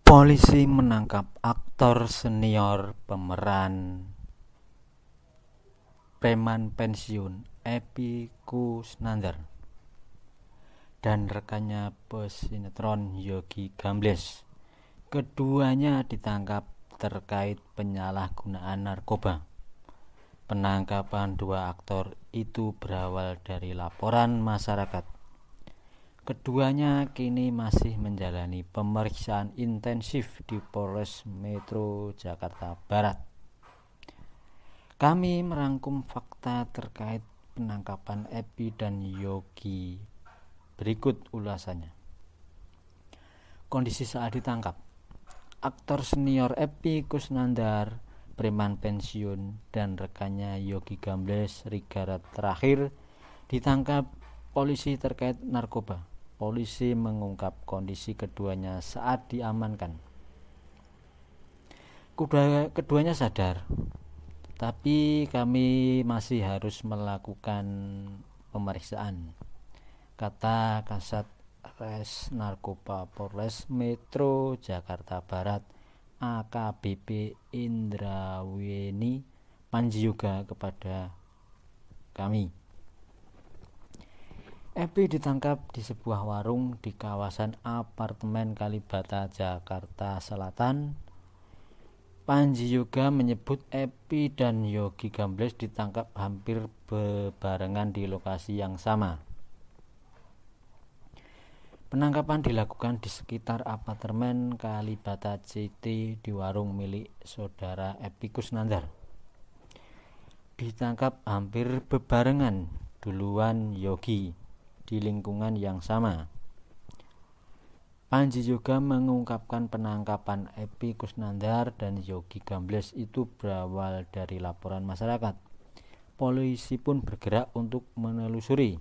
Polisi menangkap aktor senior pemeran preman pensiun Epy Kusnandar dan rekannya pesinetron Yogi Gambles. Keduanya ditangkap terkait penyalahgunaan narkoba. Penangkapan dua aktor itu berawal dari laporan masyarakat. Keduanya kini masih menjalani pemeriksaan intensif di Polres Metro Jakarta Barat. Kami merangkum fakta terkait penangkapan Epy dan Yogi. Berikut ulasannya. Kondisi saat ditangkap. Aktor senior Epy Kusnandar, preman pensiun, dan rekannya Yogi Gambles Rigara terakhir ditangkap polisi terkait narkoba. Polisi mengungkap kondisi keduanya saat diamankan. Keduanya sadar, tapi kami masih harus melakukan pemeriksaan, kata Kasat Res Narkoba Polres Metro Jakarta Barat AKBP Indraweni Panjioga kepada kami. Epy ditangkap di sebuah warung di kawasan apartemen Kalibata, Jakarta Selatan. Panjioga menyebut Epy dan Yogi Gambles ditangkap hampir berbarengan di lokasi yang sama. Penangkapan dilakukan di sekitar apartemen Kalibata City di warung milik saudara Epy Kusnandar. Ditangkap hampir berbarengan duluan Yogi di lingkungan yang sama. Panjioga mengungkapkan penangkapan Epy Kusnandar dan Yogi Gambles itu berawal dari laporan masyarakat. Polisi pun bergerak untuk menelusuri.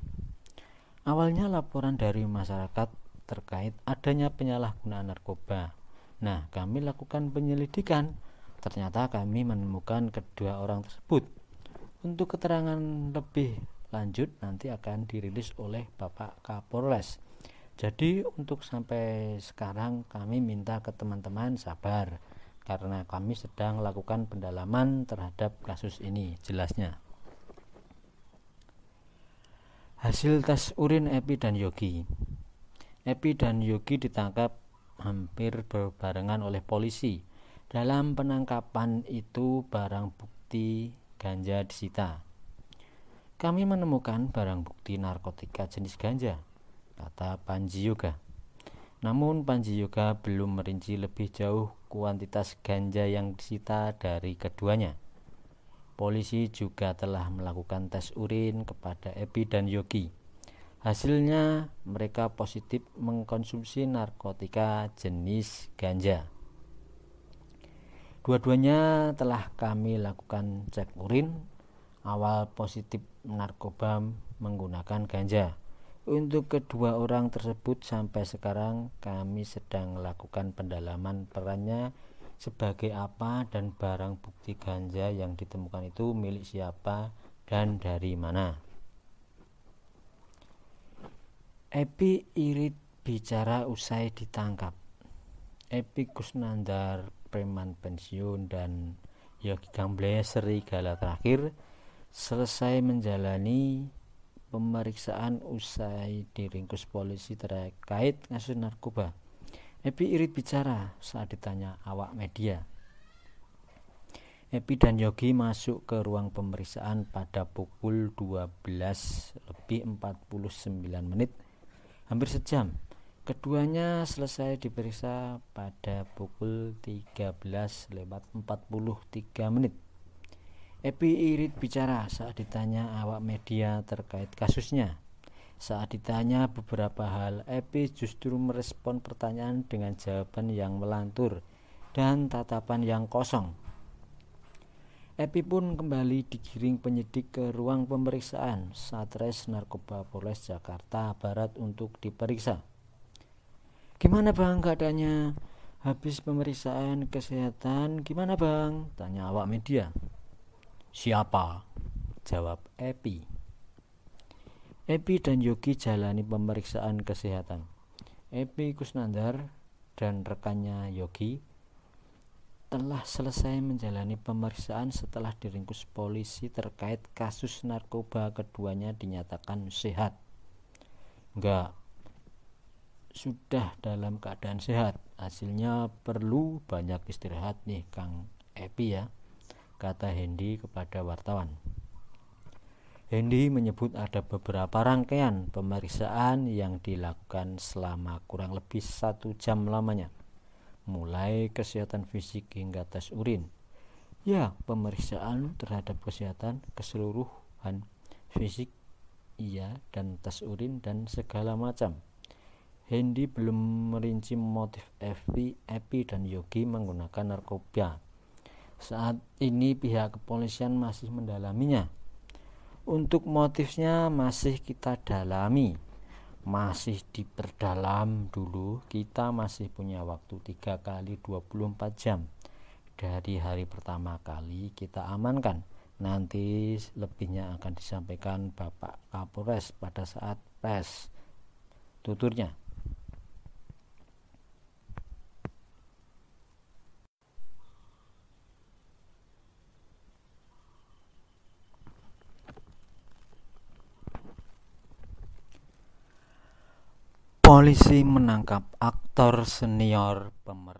Awalnya laporan dari masyarakat terkait adanya penyalahgunaan narkoba. Nah, kami lakukan penyelidikan. Ternyata kami menemukan kedua orang tersebut. Untuk keterangan lebih lanjut nanti akan dirilis oleh Bapak Kapolres. Jadi untuk sampai sekarang kami minta ke teman-teman sabar karena kami sedang lakukan pendalaman terhadap kasus ini, jelasnya. Hasil tes urin Epy dan Yogi. Epy dan Yogi ditangkap hampir berbarengan oleh polisi. Dalam penangkapan itu barang bukti ganja disita. Kami menemukan barang bukti narkotika jenis ganja, kata Panjioga. Namun Panjioga belum merinci lebih jauh kuantitas ganja yang disita dari keduanya. Polisi juga telah melakukan tes urin kepada Epy dan Yogi. Hasilnya mereka positif mengkonsumsi narkotika jenis ganja. Dua-duanya telah kami lakukan cek urin. Awal positif narkoba menggunakan ganja. Untuk kedua orang tersebut sampai sekarang kami sedang melakukan pendalaman perannya sebagai apa dan barang bukti ganja yang ditemukan itu milik siapa dan dari mana. Epy irit bicara usai ditangkap. Epy Kusnandar, preman pensiun, dan Yogi Gambles Serigala terakhir selesai menjalani pemeriksaan usai diringkus polisi terkait kasus narkoba. Epy irit bicara saat ditanya awak media. Epy dan Yogi masuk ke ruang pemeriksaan pada pukul 12:49, hampir sejam. Keduanya selesai diperiksa pada pukul 13:43. Epy irit bicara saat ditanya awak media terkait kasusnya. Saat ditanya beberapa hal, Epy justru merespon pertanyaan dengan jawaban yang melantur dan tatapan yang kosong. Epy pun kembali digiring penyidik ke ruang pemeriksaan Satres Narkoba Polres Jakarta Barat untuk diperiksa. Gimana bang keadaannya? Habis pemeriksaan kesehatan gimana bang? Tanya awak media. Siapa? Jawab Epy. Epy dan Yogi jalani pemeriksaan kesehatan. Epy Kusnandar dan rekannya Yogi telah selesai menjalani pemeriksaan setelah diringkus polisi terkait kasus narkoba. Keduanya dinyatakan sehat. Enggak, sudah dalam keadaan sehat. Hasilnya perlu banyak istirahat nih Kang Epi ya, kata Hendy kepada wartawan. Hendy menyebut ada beberapa rangkaian pemeriksaan yang dilakukan selama kurang lebih 1 jam lamanya, mulai kesehatan fisik hingga tes urin. Ya, pemeriksaan terhadap kesehatan keseluruhan fisik, iya, dan tes urin dan segala macam. Hendy belum merinci motif Epi dan Yogi menggunakan narkoba. Saat ini pihak kepolisian masih mendalaminya. Untuk motifnya masih kita dalami, masih diperdalam dulu. Kita masih punya waktu 3 kali 24 jam dari hari pertama kali kita amankan. Nanti lebihnya akan disampaikan Bapak Kapolres pada saat pres, tuturnya. Polisi menangkap aktor senior pemeran